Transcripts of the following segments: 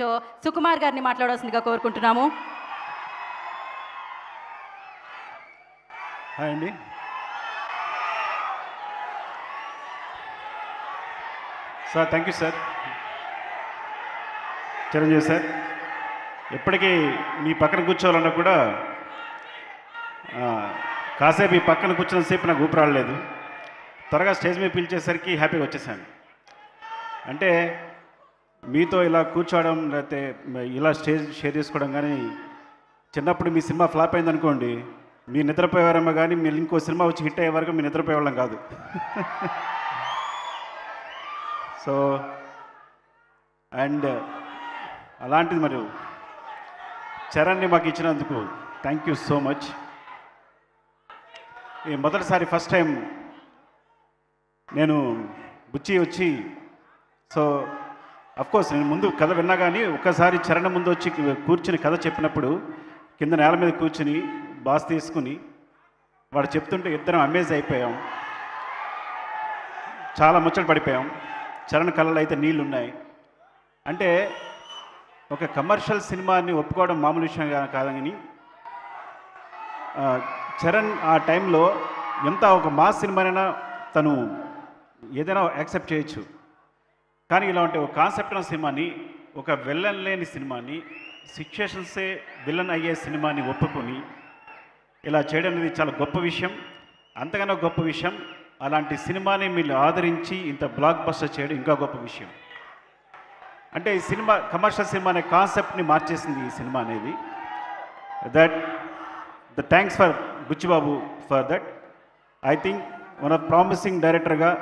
So Sukumar గారిని మాట్లాడాల్సిందిగా కోరుకుంటున్నాము. హాయ్ అండి. Sir thank you sir. Chiranjeevi sir, ఎప్పటికీ మీ పక్కన కూర్చోవాలన్నా కూడా కాసేపు ఈ పక్కన కూర్చున్నంతసేపు నాకు ఊపిరి రాలేదు. త్వరగా స్టేజ్ మీద పిలిచేసరికి హ్యాపీగా వచ్చేసాను. అంటే మీతో ఇలా కూర్చోవడం లేకపోతే ఇలా స్టేజ్ షేర్ చేసుకోవడం కానీ, చిన్నప్పుడు మీ సినిమా ఫ్లాప్ అయిందనుకోండి, మీరు నిద్రపోయేవారేమో కానీ మీరు ఇంకో సినిమా వచ్చి హిట్ అయ్యే వరకు మీరు నిద్రపోయేవాళ్ళం కాదు. సో అండ్ అలాంటిది మరి చరణ్ని మాకు ఇచ్చినందుకు థ్యాంక్ యూ సో మచ్. ఈ మొదటిసారి ఫస్ట్ టైం నేను బుచ్చి వచ్చి, సో అఫ్కోర్స్ నేను ముందు కథ విన్నా కానీ ఒక్కసారి చరణ్ ముందు వచ్చి కూర్చుని కథ చెప్పినప్పుడు కింద నేల మీద కూర్చుని బాస్ తీసుకుని వాడు చెప్తుంటే ఇద్దరం అమేజ్ అయిపోయాం. చాలా ముచ్చట పడిపోయాం. చరణ్ కళ్ళలో అయితే నీళ్ళు ఉన్నాయి. అంటే ఒక కమర్షియల్ సినిమాని ఒప్పుకోవడం మామూలు విషయం కాదని, చరణ్ ఆ టైంలో ఎంత ఒక మాస్ సినిమానైనా తను ఏదైనా యాక్సెప్ట్ చేయొచ్చు. కానీ ఇలాంటి ఒక కాన్సెప్ట్ ఉన్న సినిమాని, ఒక విలన్ లేని సినిమాని, సిచ్యుయేషన్సే విలన్ అయ్యే సినిమాని ఒప్పుకొని ఇలా చేయడం అనేది చాలా గొప్ప విషయం. అంతకన్నా గొప్ప విషయం, అలాంటి సినిమాని మీరు ఆదరించి ఇంత బ్లాక్ బస్టర్ చేయడం ఇంకా గొప్ప విషయం. అంటే ఈ సినిమా కమర్షియల్ సినిమా అనే కాన్సెప్ట్ని మార్చేసింది ఈ సినిమా అనేది. The thanks for Buchibabu for that. I think one of promising డైరెక్టర్గా,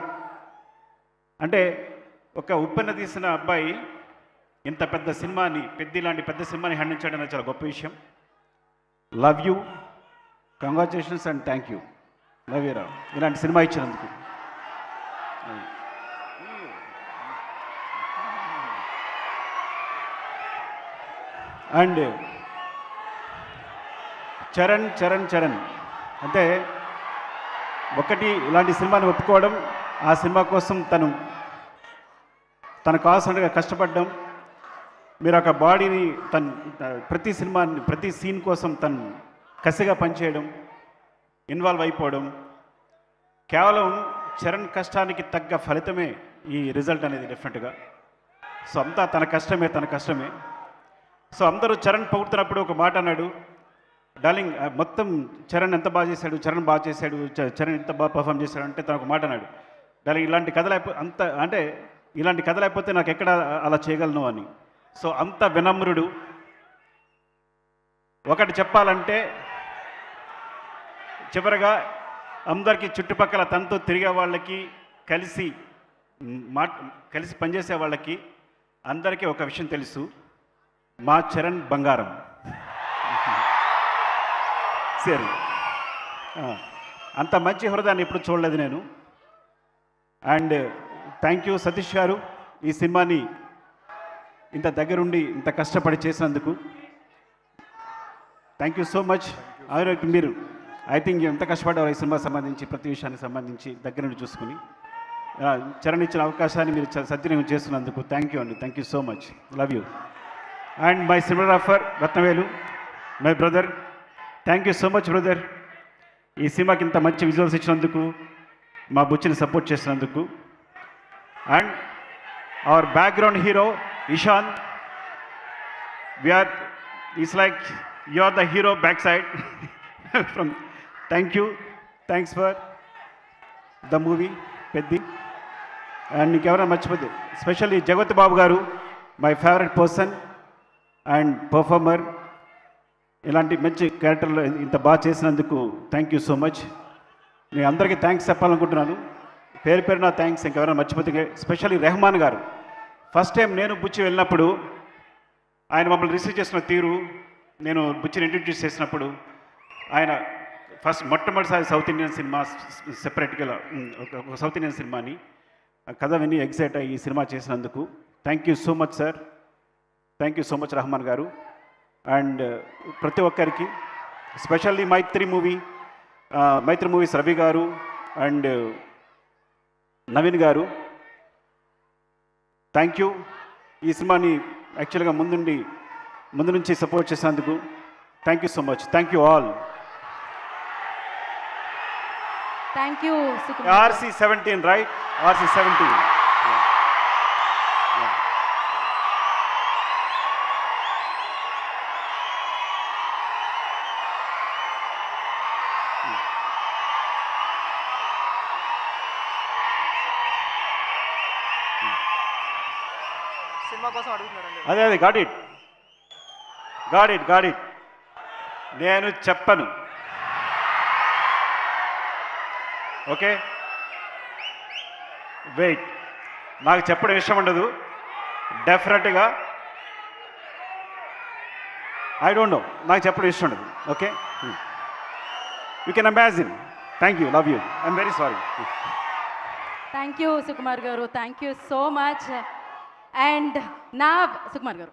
అంటే ఒక ఉప్పెన తీసిన అబ్బాయి ఇంత పెద్ద సినిమాని, ఇలాంటి పెద్ద సినిమాని హ్యాండిల్ చేయడం అనేది చాలా గొప్ప విషయం. Love you, congratulations and thank you. Love you Rao, ఇలాంటి సినిమా ఇచ్చినందుకు. అండ్ చరణ్ చరణ్ చరణ్ అంటే ఒకటి ఇలాంటి సినిమాని ఒప్పుకోవడం, ఆ సినిమా కోసం తను కావాల్సినట్టుగా కష్టపడడం, మీరు ఒక బాడీని ప్రతి సినిమాని ప్రతి సీన్ కోసం తను కసిగా పనిచేయడం, ఇన్వాల్వ్ అయిపోవడం, కేవలం చరణ్ కష్టానికి తగ్గ ఫలితమే ఈ రిజల్ట్ అనేది డెఫినెట్గా. సో అంతా తన కష్టమే. సో అందరూ చరణ్ పొగుడుతున్నప్పుడు ఒక మాట అన్నాడు, డార్లింగ్ మొత్తం చరణ్ ఎంత బాగా చేశాడు, చరణ్ ఎంత బాగా పర్ఫామ్ చేశాడు అంటే తను ఒక మాట అన్నాడు, డార్లింగ్ ఇలాంటి కథ లేకపోతే నాకు ఎక్కడ అలా చేయగలను అని. సో అంత వినమ్రుడు. ఒకటి చెప్పాలంటే, చివరగా అందరికీ చుట్టుపక్కల తనతో తిరిగే వాళ్ళకి, కలిసి పనిచేసే వాళ్ళకి అందరికీ ఒక విషయం తెలుసు, మా చరణ్ బంగారం. సరే, అంత మంచి హృదయాన్ని ఎప్పుడు చూడలేదు నేను. అండ్ థ్యాంక్ యూ సతీష్ గారు, ఈ సినిమాని ఇంత దగ్గరుండి ఇంత కష్టపడి చేసినందుకు థ్యాంక్ యూ సో మచ్. మీరు ఐ థింక్ ఎంత కష్టపడ్డారు ఈ సినిమాకి సంబంధించి, ప్రతి విషయానికి సంబంధించి దగ్గర నుండి చూసుకుని చరణ్ ఇచ్చిన అవకాశాన్ని మీరు సద్వినియోగం చేస్తున్నందుకు థ్యాంక్ యూ అండి. Thank you so much. Love you. And my cinematographer Rathnavelu, my brother, thank you so much brother. ఈ సినిమాకి ఇంత మంచి విజువల్స్ ఇచ్చినందుకు, మా బుచ్చిని సపోర్ట్ చేసినందుకు. And our background hero Ishaan, is like you are the hero back side from. Thank you, thanks for the movie Peddi. And ఇంకెవరైనా మర్చిపోతే specially Jagat Babu garu, my favourite person and performer. ఇలాంటి మంచి క్యారెక్టర్లు ఇంత బాగా చేసినందుకు థ్యాంక్ యూ సో మచ్. నేను అందరికీ థ్యాంక్స్ చెప్పాలనుకుంటున్నాను, పేరున థ్యాంక్స్. ఇంకెవరైనా మర్చిపోతే స్పెషల్లీ రెహమాన్ గారు. ఫస్ట్ టైం నేను బుచ్చి వెళ్ళినప్పుడు ఆయన మమ్మల్ని రిసీవ్ చేసిన తీరు, నేను బుచ్చిని ఇంట్రడ్యూస్ చేసినప్పుడు, ఆయన మొట్టమొదటిసారి సౌత్ ఇండియన్ సినిమా సెపరేట్గా ఒక సౌత్ ఇండియన్ సినిమాని కథ విని ఎగ్జైట్ అయ్యి ఈ సినిమా చేసినందుకు thank you so much sir. Thank you so much Rahman గారు. అండ్ ప్రతి ఒక్కరికి, స్పెషల్లీ మైత్రి మూవీస్ రవి గారు అండ్ నవీన్ గారు, థ్యాంక్ యూ. ఈ సినిమాని యాక్చువల్గా ముందు నుంచి సపోర్ట్ చేసినందుకు thank you so much. Thank you all. Thank you Sukumar. RC17, right? RC17. Cinema కోసం అడుగుతున్నారండి. అదే గాడ్ ఇట్. నేను చెప్పను. Okay, wait. నాకు చెప్పడం ఇష్టం ఉండదు డెఫినెట్గా. ఐ డోంట్ నో, నాకు చెప్పడం ఇష్టం ఉండదు. Okay, you can imagine. Thank you, love you, I'm very sorry. Thank you Sukumar garu, thank you so much. And నా సుకుమార్ గారు